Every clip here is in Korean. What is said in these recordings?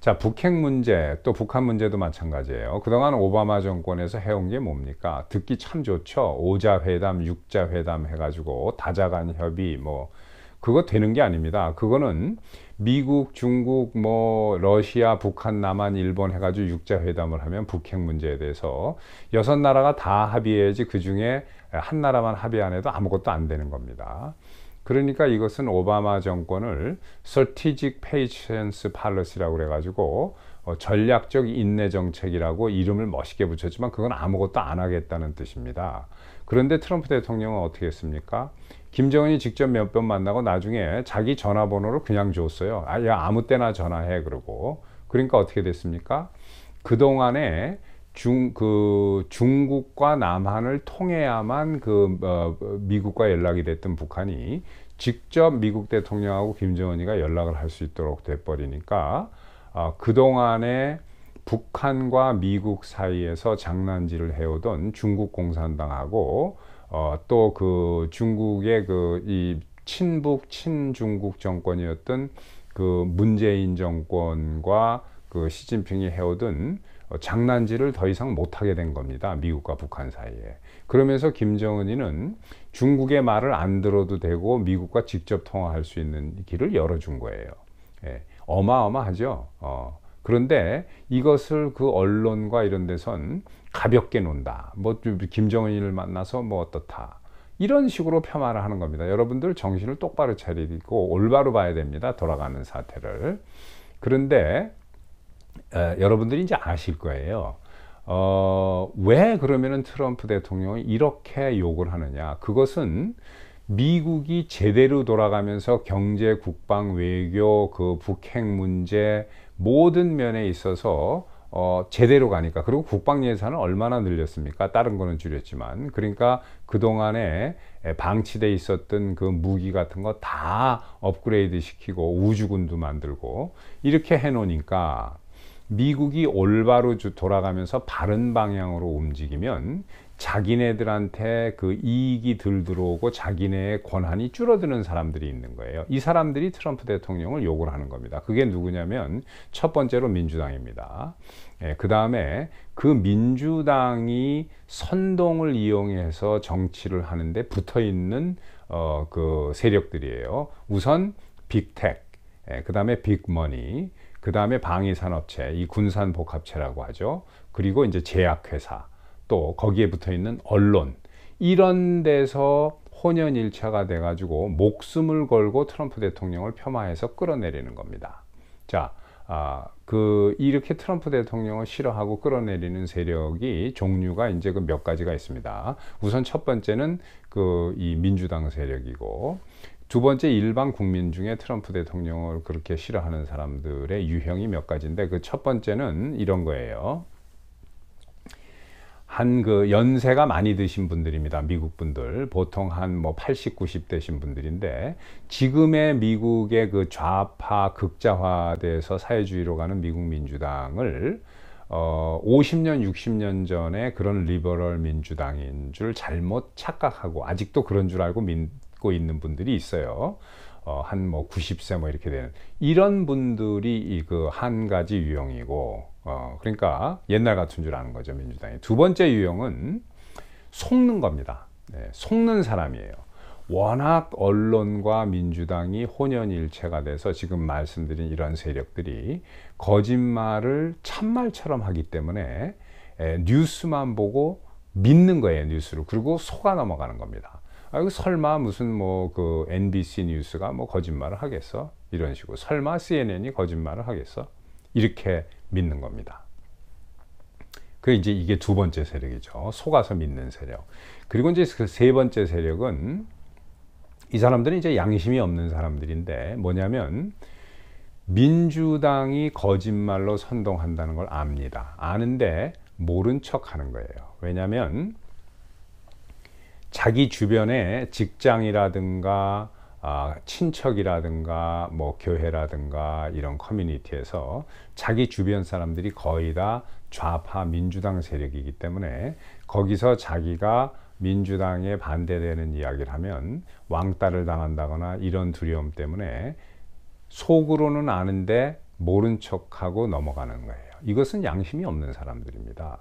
자, 북핵 문제, 또 북한 문제도 마찬가지예요. 그동안 오바마 정권에서 해온 게 뭡니까? 듣기 참 좋죠. 오자회담, 육자회담 해가지고 다자간 협의, 뭐 그거 되는 게 아닙니다. 그거는 미국, 중국, 뭐 러시아, 북한, 남한, 일본 해가지고 육자회담을 하면 북핵 문제에 대해서 6나라가 다 합의해야지, 그 중에 한 나라만 합의 안 해도 아무것도 안 되는 겁니다. 그러니까 이것은 오바마 정권을 Strategic Patience Policy라고 그래가지고 전략적 인내 정책이라고 이름을 멋있게 붙였지만 그건 아무것도 안 하겠다는 뜻입니다. 그런데 트럼프 대통령은 어떻게 했습니까? 김정은이 직접 몇 번 만나고 나중에 자기 전화번호를 그냥 줬어요. 야, 아무 때나 전화해. 그러고. 그러니까 어떻게 됐습니까? 그동안에 중국과 남한을 통해야만 미국과 연락이 됐던 북한이 직접 미국 대통령하고 김정은이가 연락을 할 수 있도록 돼버리니까 그동안에 북한과 미국 사이에서 장난질을 해오던 중국 공산당하고 또 그 중국의 이 친북 친중국 정권이었던 그 문재인 정권과 그 시진핑이 해오던 장난질을 더 이상 못하게 된 겁니다. 미국과 북한 사이에. 그러면서 김정은이는 중국의 말을 안 들어도 되고 미국과 직접 통화할 수 있는 길을 열어준 거예요. 예, 어마어마하죠. 그런데 이것을 그 언론과 이런 데선 가볍게 논다. 뭐 김정은이를 만나서 뭐 어떻다. 이런 식으로 폄하를 하는 겁니다. 여러분들 정신을 똑바로 차리고 올바로 봐야 됩니다. 돌아가는 사태를. 그런데 여러분들이 이제 아실 거예요. 왜 그러면은 트럼프 대통령이 이렇게 욕을 하느냐. 그것은 미국이 제대로 돌아가면서 경제, 국방, 외교, 그 북핵 문제 모든 면에 있어서 제대로 가니까. 그리고 국방 예산을 얼마나 늘렸습니까? 다른 거는 줄였지만. 그러니까 그동안에 방치돼 있었던 그 무기 같은 거 다 업그레이드 시키고 우주군도 만들고 이렇게 해놓으니까 미국이 올바로 돌아가면서 바른 방향으로 움직이면 자기네들한테 그 이익이 덜 들어오고 자기네의 권한이 줄어드는 사람들이 있는 거예요. 이 사람들이 트럼프 대통령을 욕을 하는 겁니다. 그게 누구냐면 첫 번째로 민주당입니다. 그 다음에 그 민주당이 선동을 이용해서 정치를 하는데 붙어있는 그 세력들이에요. 우선 빅텍, 그 다음에 빅머니, 그 다음에 방위산업체, 이 군산복합체라고 하죠. 그리고 이제 제약회사, 또 거기에 붙어 있는 언론, 이런 데서 혼연일체가 돼가지고 목숨을 걸고 트럼프 대통령을 폄하해서 끌어내리는 겁니다. 자, 이렇게 트럼프 대통령을 싫어하고 끌어내리는 세력이 종류가 이제 그 몇 가지가 있습니다. 우선 첫 번째는 이 민주당 세력이고, 두 번째 일반 국민 중에 트럼프 대통령을 그렇게 싫어하는 사람들의 유형이 몇 가지인데, 그 첫 번째는 이런 거예요. 연세가 많이 드신 분들입니다. 미국 분들. 보통 한 80, 90 되신 분들인데, 지금의 미국의 그 좌파 극자화돼서 사회주의로 가는 미국 민주당을 50년, 60년 전에 그런 리버럴 민주당인 줄 잘못 착각하고 아직도 그런 줄 알고 믿고 있는 분들이 있어요. 한 90세 이렇게 되는 이런 분들이 한 가지 유형이고, 그러니까 옛날 같은 줄 아는 거죠, 민주당이. 두 번째 유형은 속는 겁니다. 네, 속는 사람이에요. 워낙 언론과 민주당이 혼연일체가 돼서 지금 말씀드린 이런 세력들이 거짓말을 참말처럼 하기 때문에 뉴스만 보고 믿는 거예요, 뉴스를. 그리고 속아 넘어가는 겁니다. 이거 설마 무슨 NBC 뉴스가 거짓말을 하겠어? 이런 식으로. 설마 CNN이 거짓말을 하겠어? 이렇게 믿는 겁니다. 이게 두 번째 세력이죠. 속아서 믿는 세력. 그리고 이제 그 세 번째 세력은, 이 사람들은 이제 양심이 없는 사람들인데, 뭐냐면 민주당이 거짓말로 선동한다는 걸 압니다. 아는데 모른 척 하는 거예요. 왜냐면 자기 주변에 직장이라든가 친척이라든가 교회라든가 이런 커뮤니티에서 자기 주변 사람들이 거의 다 좌파 민주당 세력이기 때문에 거기서 자기가 민주당에 반대되는 이야기를 하면 왕따를 당한다거나 이런 두려움 때문에 속으로는 아는데 모른 척하고 넘어가는 거예요. 이것은 양심이 없는 사람들입니다.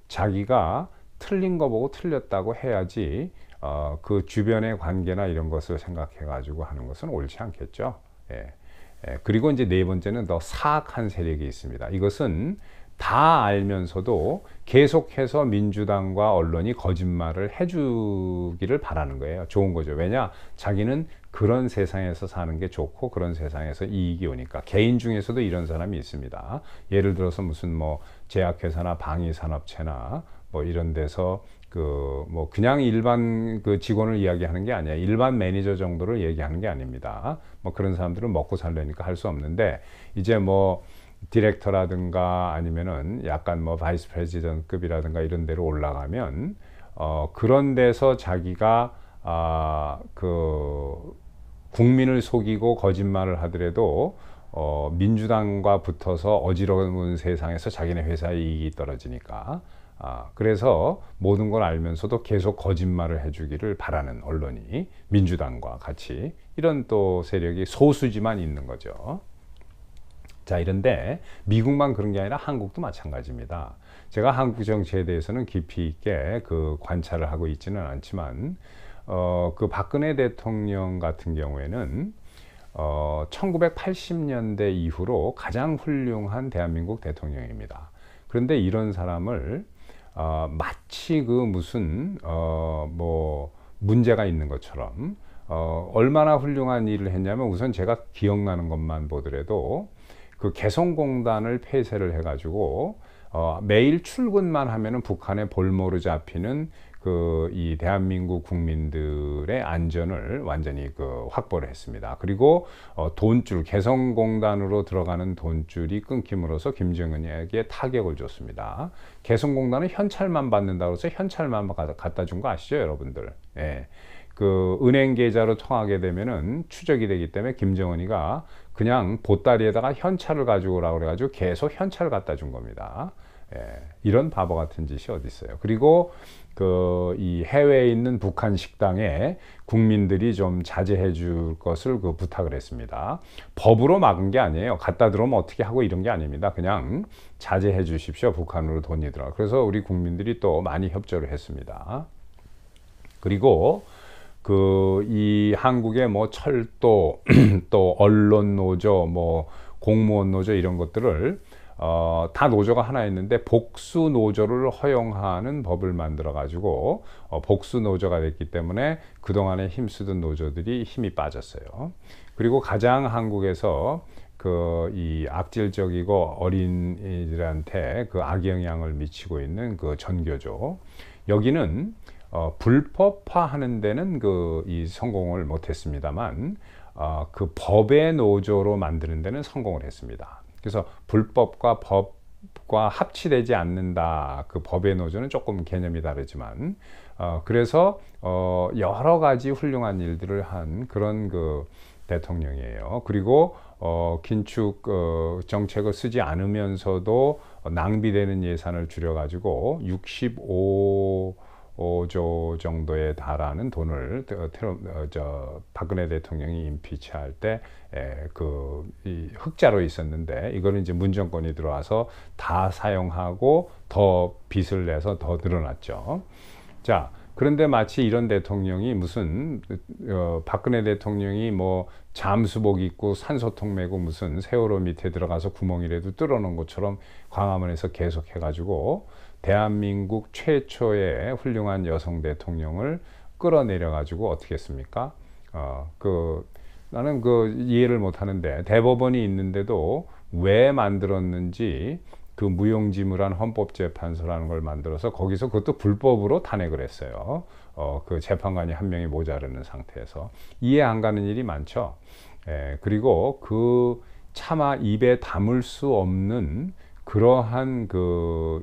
자기가 틀린 거 보고 틀렸다고 해야지 그 주변의 관계나 이런 것을 생각해 가지고 하는 것은 옳지 않겠죠. 그리고 이제 네 번째는 더 사악한 세력이 있습니다. 이것은 다 알면서도 계속해서 민주당과 언론이 거짓말을 해주기를 바라는 거예요. 좋은 거죠. 왜냐? 자기는 그런 세상에서 사는 게 좋고 그런 세상에서 이익이 오니까. 개인 중에서도 이런 사람이 있습니다. 예를 들어서 무슨 뭐 제약회사나 방위산업체나 뭐 이런 데서 뭐 그냥 일반 그 직원을 이야기하는 게 아니에요. 일반 매니저 정도를 얘기하는 게 아닙니다. 뭐 그런 사람들은 먹고 살려니까 할 수 없는데, 이제 뭐 디렉터라든가 아니면은 약간 뭐 바이스 프레지던트급이라든가 이런 데로 올라가면 그런 데서 자기가 그 국민을 속이고 거짓말을 하더라도 민주당과 붙어서 어지러운 세상에서 자기네 회사의 이익이 떨어지니까 그래서 모든 걸 알면서도 계속 거짓말을 해주기를 바라는 언론이 민주당과 같이 이런 또 세력이 소수지만 있는 거죠. 자, 이런데 미국만 그런 게 아니라 한국도 마찬가지입니다. 제가 한국 정치에 대해서는 깊이 있게 그 관찰을 하고 있지는 않지만 그 박근혜 대통령 같은 경우에는 1980년대 이후로 가장 훌륭한 대한민국 대통령입니다. 그런데 이런 사람을 마치 그 무슨 뭐 문제가 있는 것처럼 얼마나 훌륭한 일을 했냐면, 우선 제가 기억나는 것만 보더라도 그 개성공단을 폐쇄를 해가지고 매일 출근만 하면은 북한에 볼모로 잡히는 그 이 대한민국 국민들의 안전을 완전히 그 확보를 했습니다. 그리고 돈줄, 개성공단으로 들어가는 돈줄이 끊김으로써 김정은에게 타격을 줬습니다. 개성공단은 현찰만 받는다고 해서 현찰만 갖다 준 거 아시죠, 여러분들? 예. 그 은행 계좌로 통하게 되면은 추적이 되기 때문에 김정은이가 그냥 보따리에다가 현찰을 가지고 오라고 그래가지고 계속 현찰을 갖다 준 겁니다. 이런 바보 같은 짓이 어디 있어요. 그리고 이 해외에 있는 북한 식당에 국민들이 좀 자제해 줄 것을 부탁을 했습니다. 법으로 막은 게 아니에요. 갖다 들어오면 어떻게 하고 이런 게 아닙니다. 그냥 자제해 주십시오. 북한으로 돈이 들어가. 그래서 우리 국민들이 또 많이 협조를 했습니다. 그리고 이 한국의 뭐 철도 또 언론 노조, 뭐 공무원 노조 이런 것들을 다 노조가 하나 있는데 복수 노조를 허용하는 법을 만들어 가지고 복수 노조가 됐기 때문에 그동안에 힘쓰던 노조들이 힘이 빠졌어요. 그리고 가장 한국에서 이 악질적이고 어린이들한테 그 악영향을 미치고 있는 그 전교조, 여기는 불법화하는 데는 이 성공을 못했습니다만 그 법의 노조로 만드는 데는 성공을 했습니다. 그래서 불법과 법과 합치되지 않는다. 그 법의 노조는 조금 개념이 다르지만 그래서 여러 가지 훌륭한 일들을 한 그런 그 대통령이에요. 그리고 긴축 정책을 쓰지 않으면서도 낭비되는 예산을 줄여가지고 65조 정도에 달하는 돈을 박근혜 대통령이 임피치할 때 이 흑자로 있었는데, 이거는 이제 문정권이 들어와서 다 사용하고 더 빚을 내서 더 늘어났죠. 자, 그런데 마치 이런 대통령이 무슨 박근혜 대통령이 뭐 잠수복 입고 산소통 메고 무슨 세월호 밑에 들어가서 구멍이라도 뚫어놓은 것처럼 광화문에서 계속 해가지고 대한민국 최초의 훌륭한 여성 대통령을 끌어내려 가지고 어떻게 했습니까? 나는 이해를 못 하는데, 대법원이 있는데도 왜 만들었는지 그 무용지물한 헌법재판소라는 걸 만들어서 거기서 그것도 불법으로 탄핵을 했어요. 그 재판관이 한 명이 모자르는 상태에서. 이해 안 가는 일이 많죠. 그리고 차마 입에 담을 수 없는 그러한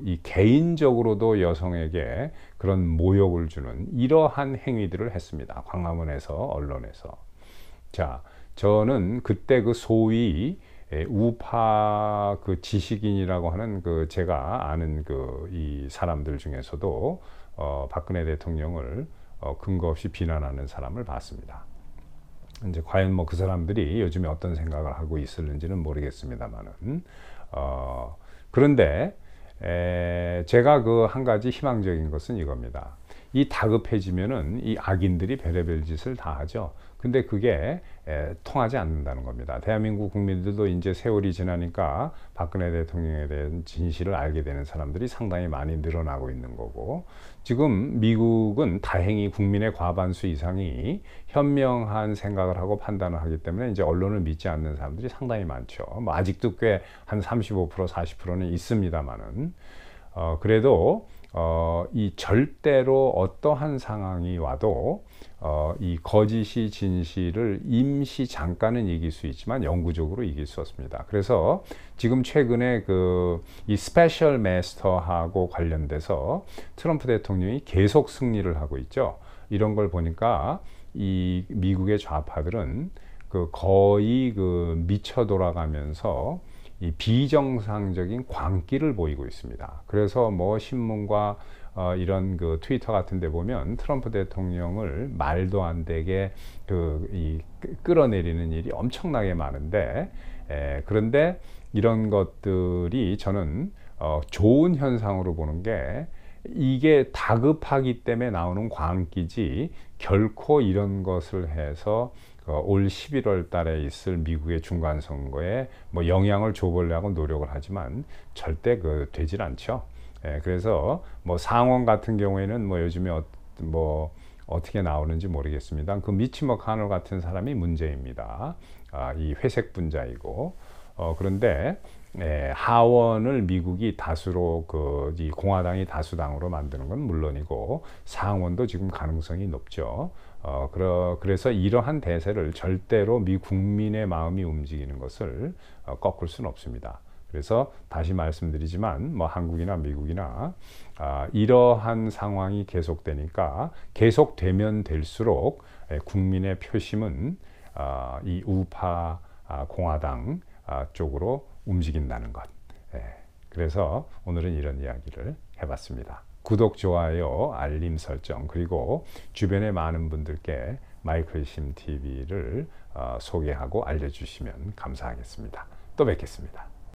이 개인적으로도 여성에게 그런 모욕을 주는 이러한 행위들을 했습니다. 광화문에서, 언론에서. 자, 저는 그때 소위 우파 지식인이라고 하는 제가 아는 이 사람들 중에서도 박근혜 대통령을 근거 없이 비난하는 사람을 봤습니다. 이제 과연 뭐 그 사람들이 요즘에 어떤 생각을 하고 있을는지는 모르겠습니다만은 그런데 제가 그 한 가지 희망적인 것은 이겁니다. 이 다급해지면은 이 악인들이 별의별 짓을 다 하죠. 근데 그게 통하지 않는다는 겁니다. 대한민국 국민들도 이제 세월이 지나니까 박근혜 대통령에 대한 진실을 알게 되는 사람들이 상당히 많이 늘어나고 있는 거고, 지금 미국은 다행히 국민의 과반수 이상이 현명한 생각을 하고 판단을 하기 때문에 이제 언론을 믿지 않는 사람들이 상당히 많죠. 뭐 아직도 꽤 한 35%, 40%는 있습니다만은 그래도 이 절대로 어떠한 상황이 와도 이 거짓이 진실을 임시 잠깐은 이길 수 있지만 영구적으로 이길 수 없습니다. 그래서 지금 최근에 이 스페셜 마스터하고 관련돼서 트럼프 대통령이 계속 승리를 하고 있죠. 이런 걸 보니까 이 미국의 좌파들은 거의 미쳐 돌아가면서 이 비정상적인 광기를 보이고 있습니다. 그래서 뭐 신문과 이런 트위터 같은 데 보면 트럼프 대통령을 말도 안 되게 끌어내리는 일이 엄청나게 많은데, 그런데 이런 것들이 저는 좋은 현상으로 보는 게, 이게 다급하기 때문에 나오는 광기지 결코 이런 것을 해서 올 11월 달에 있을 미국의 중간 선거에 뭐 영향을 줘보려고 노력을 하지만 절대 되질 않죠. 그래서 뭐 상원 같은 경우에는 뭐 요즘에 뭐 어떻게 나오는지 모르겠습니다. 미치 머카넬 같은 사람이 문제입니다. 이 회색 분자이고, 그런데 하원을 미국이 다수로 이 공화당이 다수당으로 만드는 건 물론이고 상원도 지금 가능성이 높죠. 그래서 이러한 대세를 절대로 미 국민의 마음이 움직이는 것을 꺾을 수는 없습니다. 그래서 다시 말씀드리지만 뭐 한국이나 미국이나 이러한 상황이 계속되니까 계속되면 될수록 국민의 표심은 이 우파 공화당 쪽으로 움직인다는 것. 그래서 오늘은 이런 이야기를 해봤습니다. 구독, 좋아요, 알림 설정, 그리고 주변의 많은 분들께 마이클심 TV를 소개하고 알려주시면 감사하겠습니다. 또 뵙겠습니다.